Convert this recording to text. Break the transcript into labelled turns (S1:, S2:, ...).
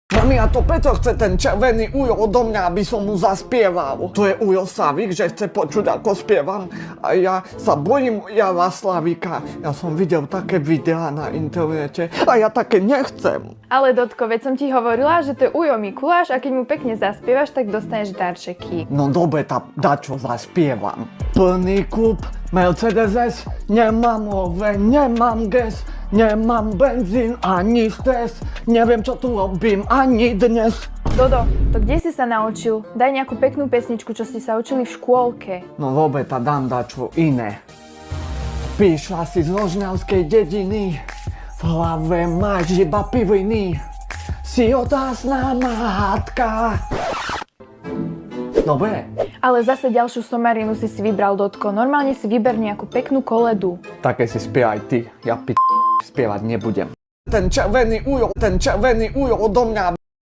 S1: Mami, a to Peťo chce ten červený ujo odo mňa, aby som mu zaspieval. To je ujo Slavík, že chce počuť, ako spievam. A ja sa bojím Jara Slavíka. Ja som videl také videá na internete a ja také nechcem.
S2: Ale Dotko, veď som ti hovorila, že to je ujo Mikuláš a keď mu pekne zaspievaš, tak dostaneš darčeky.
S1: No dobre, dačo zaspievam. Plný klub, Mercedes, nemám ove, nemám gas, nemám benzín ani stres, neviem čo tu robím ani dnes.
S2: Dodo, to kde si sa naučil? Daj nejakú peknú pesničku, čo ste sa učili v škôlke.
S1: No dobre, dám dačo iné. Prišla si z Rožňavskej dediny, v hlave máš iba piviny, si otázna matka. Dobre.
S2: Ale zase ďalšiu somarinu si vybral, Dotko. Normálne si vyber nejakú peknú koledu.
S1: Také si spievaj ty, ja spievať nebudem. Ten červený ujo odo mňa.